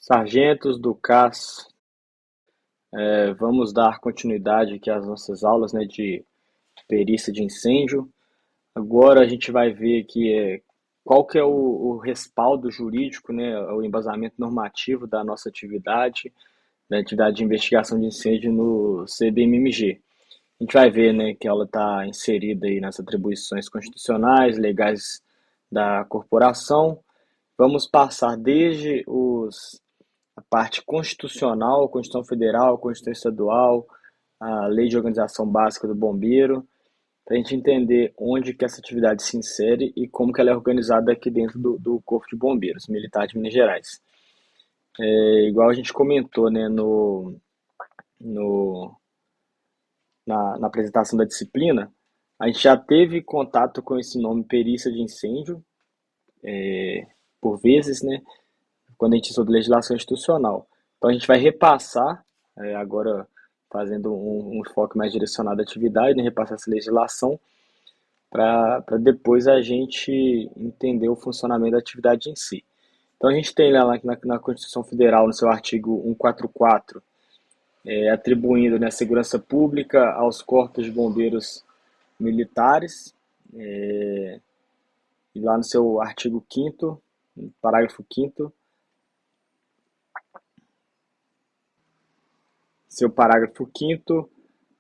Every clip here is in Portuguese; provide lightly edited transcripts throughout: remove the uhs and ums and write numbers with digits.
Sargentos do CAS, vamos dar continuidade aqui às nossas aulas, né, de perícia de incêndio. Agora a gente vai ver aqui qual que é o respaldo jurídico, né, o embasamento normativo da nossa atividade, da atividade de investigação de incêndio no CBMMG. A gente vai ver, né, que ela está inserida aí nas atribuições constitucionais, legais da corporação. Vamos passar desde a parte constitucional, a Constituição Federal, a Constituição Estadual, a Lei de Organização Básica do Bombeiro, para a gente entender onde que essa atividade se insere e como que ela é organizada aqui dentro do Corpo de Bombeiros Militar de Minas Gerais. Igual a gente comentou, né, no, na apresentação da disciplina, a gente já teve contato com esse nome perícia de incêndio, por vezes, né, quando a gente estuda legislação institucional. Então a gente vai repassar, agora fazendo um enfoque mais direcionado à atividade, né, repassar essa legislação para depois a gente entender o funcionamento da atividade em si. Então a gente tem lá na Constituição Federal, no seu artigo 144, atribuindo, né, a segurança pública aos corpos de bombeiros militares, e lá no seu artigo 5º, parágrafo 5º, seu parágrafo 5º,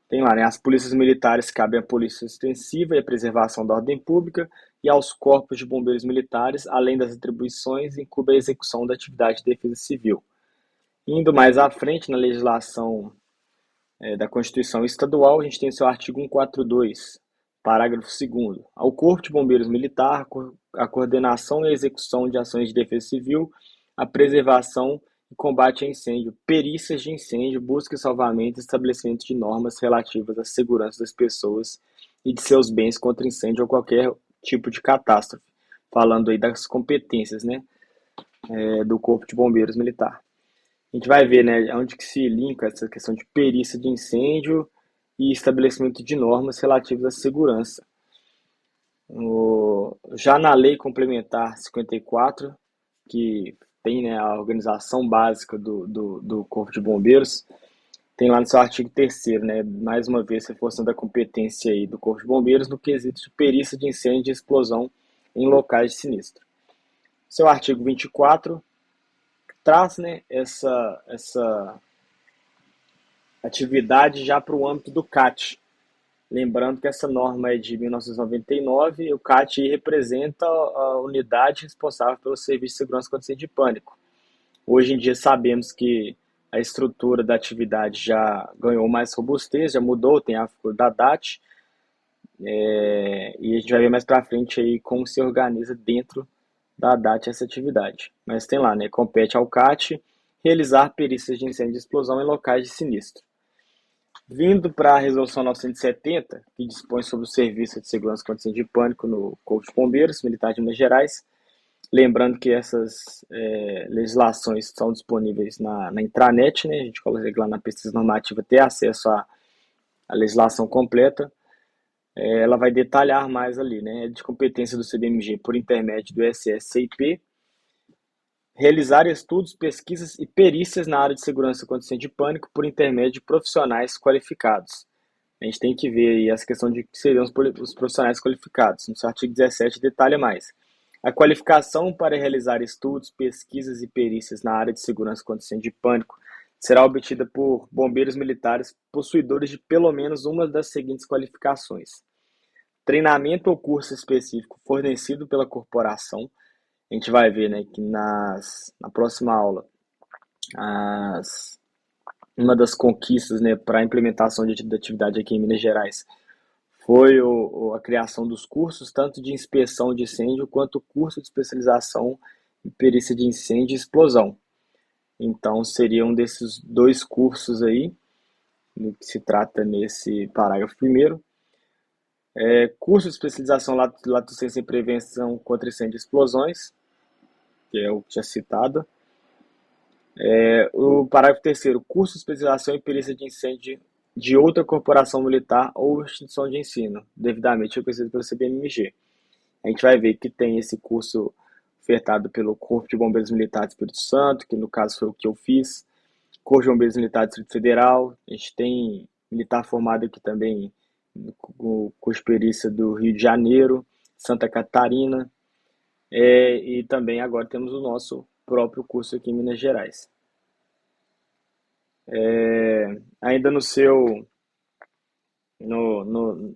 tem lá, né, as polícias militares cabem à polícia extensiva e à preservação da ordem pública e aos corpos de bombeiros militares, além das atribuições, incube a execução da atividade de defesa civil. Indo mais à frente, na legislação da Constituição Estadual, a gente tem o seu artigo 142, parágrafo 2º. Ao Corpo de Bombeiros Militar, a coordenação e a execução de ações de defesa civil, a preservação e combate a incêndio, perícias de incêndio, busca e salvamento e estabelecimento de normas relativas à segurança das pessoas e de seus bens contra incêndio ou qualquer tipo de catástrofe. Falando aí das competências, né, do Corpo de Bombeiros Militar. A gente vai ver, né, onde que se linka essa questão de perícia de incêndio e estabelecimento de normas relativas à segurança. Já na Lei Complementar 54, que tem, né, a organização básica do Corpo de Bombeiros, tem lá no seu artigo 3º, né, mais uma vez reforçando a competência aí do Corpo de Bombeiros no quesito de perícia de incêndio e explosão em locais de sinistro. Seu artigo 24 traz, né, essa atividade já para o âmbito do CAT. Lembrando que essa norma é de 1999 e o CAT representa a unidade responsável pelo Serviço de Segurança contra Incêndio e Pânico. Hoje em dia sabemos que a estrutura da atividade já ganhou mais robustez, já mudou, tem a figura da DAT, e a gente vai ver mais para frente aí como se organiza dentro da DAT essa atividade. Mas tem lá, né, compete ao CAT realizar perícias de incêndio e explosão em locais de sinistro. Vindo para a Resolução 970, que dispõe sobre o Serviço de Segurança contra Incêndio e Pânico no Corpo de Bombeiros Militar de Minas Gerais, lembrando que essas legislações são disponíveis na intranet, né? A gente coloca lá na pesquisa normativa ter acesso à legislação completa. Ela vai detalhar mais ali, né? De competência do CBMG por intermédio do SSCIP, realizar estudos, pesquisas e perícias na área de segurança contra incêndio e pânico por intermédio de profissionais qualificados. A gente tem que ver aí essa questão de que seriam os profissionais qualificados. No seu artigo 17 detalha mais. A qualificação para realizar estudos, pesquisas e perícias na área de segurança contra incêndio e pânico será obtida por bombeiros militares possuidores de pelo menos uma das seguintes qualificações: treinamento ou curso específico fornecido pela corporação. A gente vai ver, né, que na próxima aula uma das conquistas, né, para a implementação da atividade aqui em Minas Gerais foi a criação dos cursos, tanto de inspeção de incêndio quanto o curso de especialização em perícia de incêndio e explosão. Então, seriam desses dois cursos aí, do que se trata nesse parágrafo primeiro. Curso de especialização Lato Sensu em Prevenção contra Incêndio e Explosões, que é o que já citado. O parágrafo terceiro, curso de especialização em perícia de incêndio de outra corporação militar ou instituição de ensino, devidamente reconhecido pelo CBMG. A gente vai ver que tem esse curso ofertado pelo Corpo de Bombeiros Militares do Espírito Santo, que no caso foi o que eu fiz, Corpo de Bombeiros Militares do Distrito Federal, a gente tem militar formado aqui também com curso de perícia do Rio de Janeiro, Santa Catarina, e também agora temos o nosso próprio curso aqui em Minas Gerais. Ainda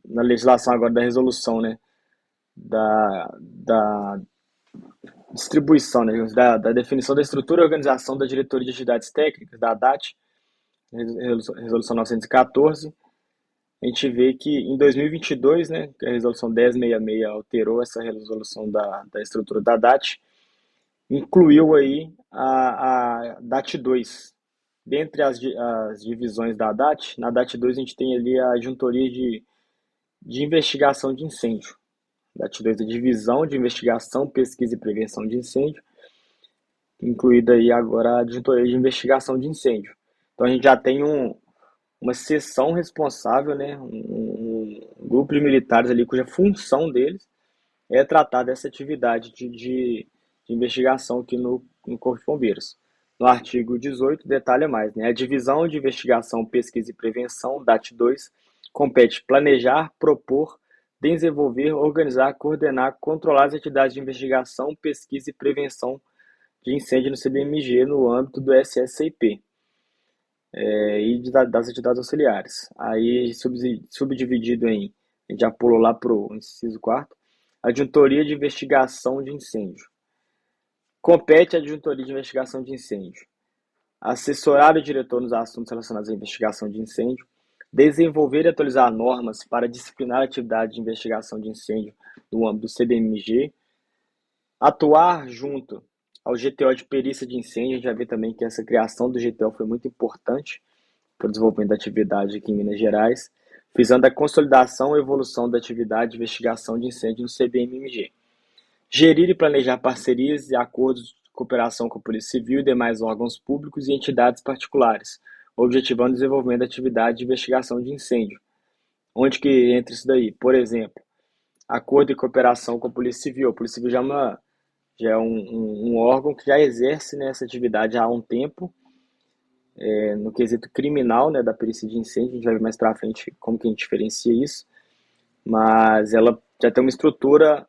na legislação agora da resolução, né, da distribuição, né, da definição da estrutura e organização da diretoria de atividades técnicas, da ADAT, resolução 914, a gente vê que em 2022, né, que a resolução 1066 alterou essa resolução da estrutura da DAT, incluiu aí a DAT 2. Dentre as divisões da DAT, na DAT 2 a gente tem ali a juntoria de investigação de incêndio. DAT 2 é divisão de investigação, pesquisa e prevenção de incêndio, incluída aí agora a juntoria de investigação de incêndio. Então a gente já tem uma seção responsável, né, um grupo de militares ali cuja função deles é tratar dessa atividade de investigação aqui no Corpo de Bombeiros. No artigo 18 detalha mais, né, a divisão de investigação, pesquisa e prevenção, DAT 2, compete planejar, propor, desenvolver, organizar, coordenar, controlar as atividades de investigação, pesquisa e prevenção de incêndio no CBMG no âmbito do SSCIP. Das atividades auxiliares. Aí, subdividido em, a gente já pulou lá para o inciso 4º, adjuntoria de investigação de incêndio. Compete à adjuntoria de investigação de incêndio assessorar o diretor nos assuntos relacionados à investigação de incêndio, desenvolver e atualizar normas para disciplinar a atividade de investigação de incêndio no âmbito do CBMG, atuar junto ao GTO de perícia de incêndio. A gente já vê também que essa criação do GTO foi muito importante para o desenvolvimento da atividade aqui em Minas Gerais, visando a consolidação e evolução da atividade de investigação de incêndio no CBMG. Gerir e planejar parcerias e acordos de cooperação com a Polícia Civil e demais órgãos públicos e entidades particulares, objetivando o desenvolvimento da atividade de investigação de incêndio. Onde que entra isso daí? Por exemplo, acordo de cooperação com a Polícia Civil. A Polícia Civil já é um órgão que já exerce, né, essa atividade há um tempo, no quesito criminal, né, da perícia de incêndio. A gente vai ver mais para frente como que a gente diferencia isso, mas ela já tem uma estrutura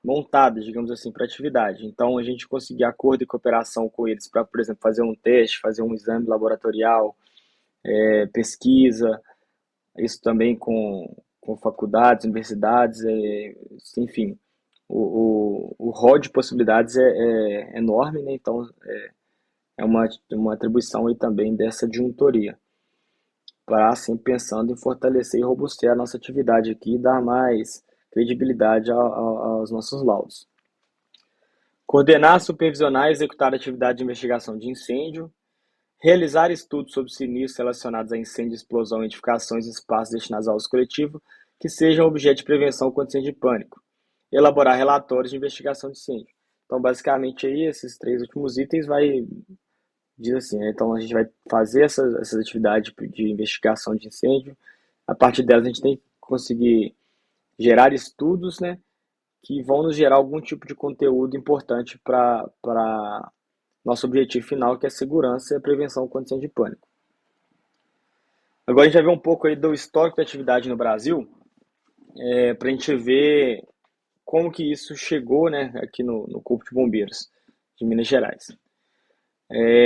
montada, digamos assim, para a atividade. Então, a gente conseguir acordo e cooperação com eles para, por exemplo, fazer um teste, fazer um exame laboratorial, pesquisa, isso também com faculdades, universidades, enfim, o rol de possibilidades é enorme, né? Então, é uma atribuição aí também dessa adjuntoria, para assim pensando em fortalecer e robustecer a nossa atividade aqui e dar mais credibilidade aos nossos laudos. Coordenar, supervisionar e executar a atividade de investigação de incêndio, realizar estudos sobre sinistros relacionados a incêndio, explosão, edificações e espaços destinados ao uso coletivo que sejam objeto de prevenção contra incêndio e pânico, elaborar relatórios de investigação de incêndio. Então, basicamente, aí, esses 3 últimos itens diz assim, né? Então a gente vai fazer essas atividades de investigação de incêndio. A partir delas a gente tem que conseguir gerar estudos, né, que vão nos gerar algum tipo de conteúdo importante para nosso objetivo final, que é a segurança e a prevenção contra incêndio e pânico. Agora a gente vai ver um pouco aí do histórico da atividade no Brasil, para a gente ver como que isso chegou, né, aqui no Corpo de Bombeiros de Minas Gerais.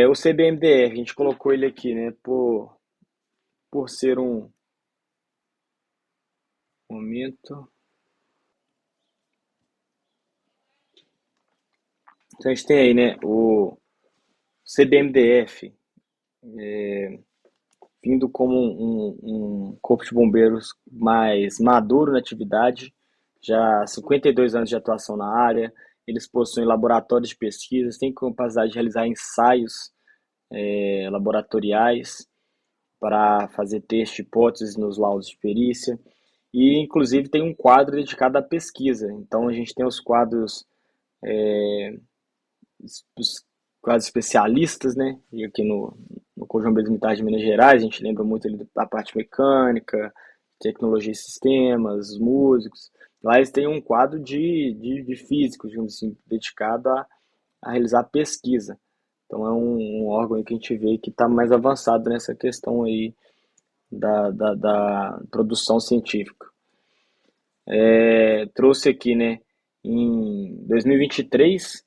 O CBMDR, a gente colocou ele aqui, né, por ser um momento. Então a gente tem aí, né, o CBMDF, vindo como um corpo de bombeiros mais maduro na atividade, já 52 anos de atuação na área. Eles possuem laboratórios de pesquisas, têm capacidade de realizar ensaios laboratoriais para fazer testes de hipóteses nos laudos de perícia, e inclusive tem um quadro dedicado à pesquisa. Então a gente tem os quadros especialistas, né? E aqui no Corpo de Bombeiros Militar de Minas Gerais, a gente lembra muito ali da parte mecânica, tecnologia e sistemas, os músicos. Lá eles têm um quadro de físicos, digamos assim, dedicado a realizar pesquisa. Então é um órgão aí que a gente vê que está mais avançado nessa questão aí da produção científica. Trouxe aqui, né, em 2023,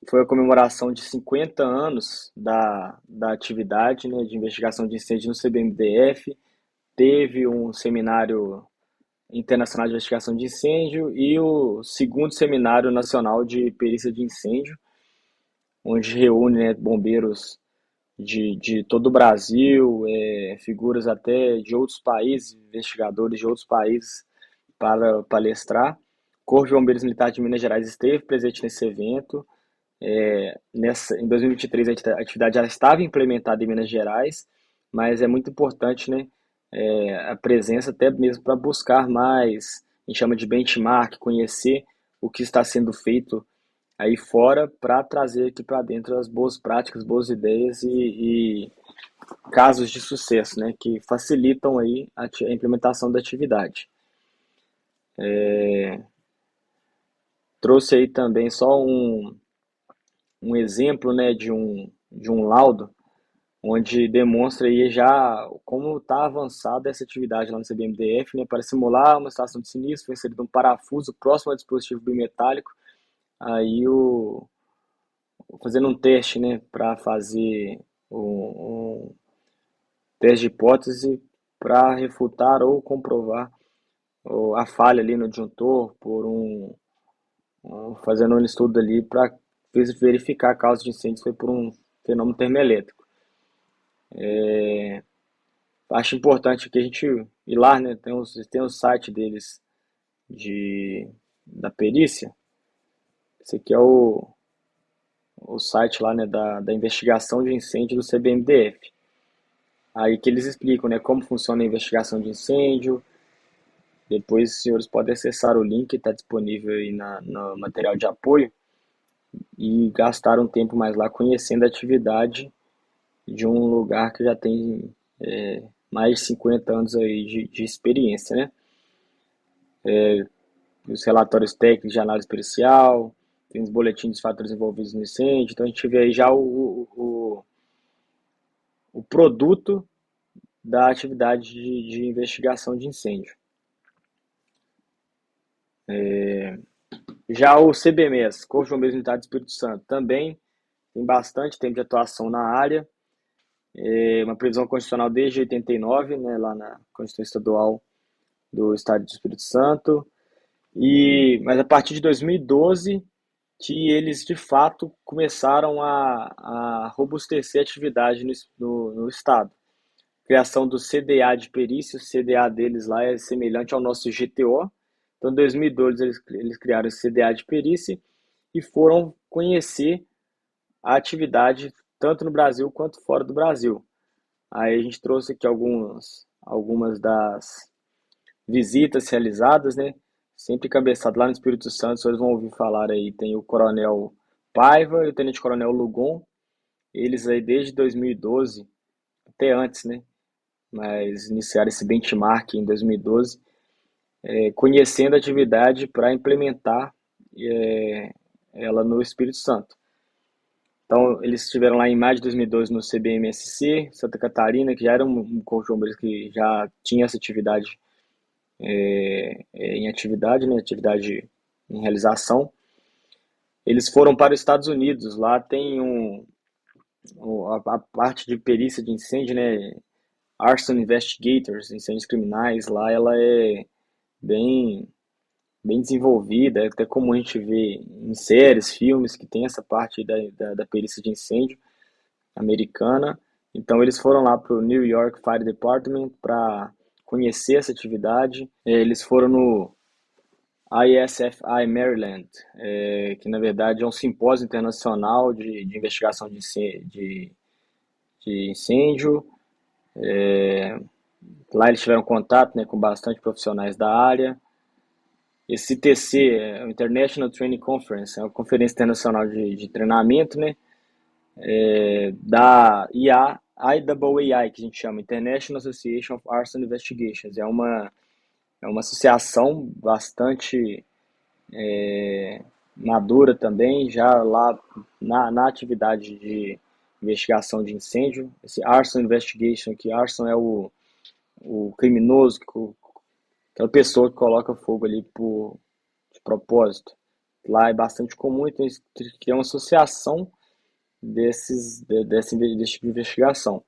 foi a comemoração de 50 anos da atividade, né, de investigação de incêndio no CBMDF. Teve um seminário internacional de investigação de incêndio e o segundo seminário nacional de perícia de incêndio, onde reúne, né, bombeiros de todo o Brasil, figuras até de outros países, investigadores de outros países para palestrar. O Corpo de Bombeiros Militar de Minas Gerais esteve presente nesse evento. Em 2023 a atividade já estava implementada em Minas Gerais, mas é muito importante, né, a presença até mesmo para buscar mais, a gente chama de benchmark, conhecer o que está sendo feito aí fora para trazer aqui para dentro as boas práticas, boas ideias e casos de sucesso, né, que facilitam aí a implementação da atividade. Trouxe aí também só um exemplo, né, de um laudo onde demonstra aí já como está avançada essa atividade lá no CBMDF, né, para simular uma situação de sinistro, foi inserido um parafuso próximo ao dispositivo bimetálico, aí fazendo um teste, né, para fazer um teste de hipótese para refutar ou comprovar a falha ali no disjuntor fazendo um estudo ali para verificar a causa de incêndio foi por um fenômeno termoelétrico. Acho importante que a gente ir lá, né? Tem o site deles da perícia. Esse aqui é o site lá, né, da investigação de incêndio do CBMDF. Aí que eles explicam, né, como funciona a investigação de incêndio. Depois os senhores podem acessar o link que está disponível aí no material de apoio e gastar um tempo mais lá conhecendo a atividade de um lugar que já tem mais de 50 anos aí de experiência, né? Os relatórios técnicos de análise pericial, tem os boletins dos fatores envolvidos no incêndio, então a gente vê aí já o produto da atividade de investigação de incêndio. Já o CBMES, Corpo de Bombeiros Militar do Espírito Santo, também tem bastante tempo de atuação na área, uma previsão constitucional desde 89, né, lá na Constituição Estadual do Estado do Espírito Santo, mas a partir de 2012 que eles de fato começaram a robustecer a atividade no Estado. Criação do CDA de perícia, o CDA deles lá é semelhante ao nosso GTO. Então, em 2012 eles criaram esse CDA de perícia e foram conhecer a atividade tanto no Brasil quanto fora do Brasil. Aí a gente trouxe aqui algumas das visitas realizadas, né? Sempre cabeçado lá no Espírito Santo, vocês vão ouvir falar aí, tem o Coronel Paiva e o Tenente Coronel Lugon, eles aí desde 2012, até antes, né? Mas iniciaram esse benchmark em 2012, conhecendo a atividade para implementar ela no Espírito Santo. Então, eles estiveram lá em maio de 2012 no CBMSC, Santa Catarina, que já era um corpo de bombeiros que já tinha essa atividade em atividade, né, atividade em realização. Eles foram para os Estados Unidos, lá tem a parte de perícia de incêndio, né, Arson Investigators, incêndios criminais, lá ela é bem, bem desenvolvida, é até comum a gente ver em séries, filmes, que tem essa parte da perícia de incêndio americana. Então eles foram lá para o New York Fire Department para conhecer essa atividade. Eles foram no ISFI Maryland, que na verdade é um simpósio internacional de investigação de incêndio. Lá eles tiveram contato, né, com bastante profissionais da área. Esse ITC é o International Training Conference, é uma conferência internacional de treinamento, né, da IAAI, que a gente chama International Association of Arson Investigations. É uma É uma associação bastante madura também, já lá na atividade de investigação de incêndio. Esse Arson Investigation, que Arson é o criminoso, aquela pessoa que coloca fogo ali de propósito. Lá é bastante comum, então eles criam uma associação desse tipo de investigação.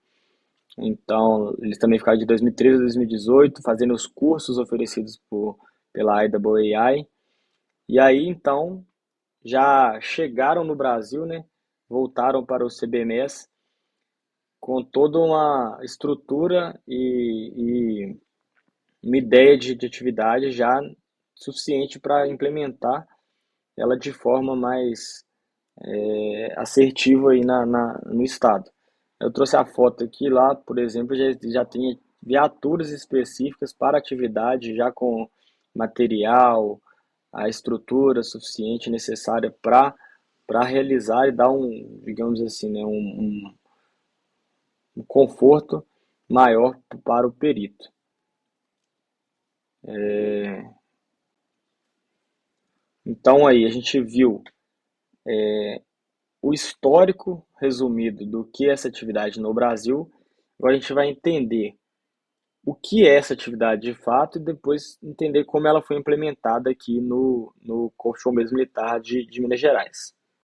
Então, eles também ficaram de 2013 a 2018 fazendo os cursos oferecidos pela IAAI. E aí, então, já chegaram no Brasil, né? Voltaram para o CBMS com toda uma estrutura e uma ideia de atividade já suficiente para implementar ela de forma mais assertiva aí no estado. Eu trouxe a foto aqui, lá, por exemplo, já tem viaturas específicas para atividade, já com material, a estrutura suficiente necessária para realizar e dar digamos assim, né, um conforto maior para o perito. Então aí a gente viu o histórico resumido do que é essa atividade no Brasil. Agora a gente vai entender o que é essa atividade de fato e depois entender como ela foi implementada aqui no Corpo de Bombeiros Militar de Minas Gerais.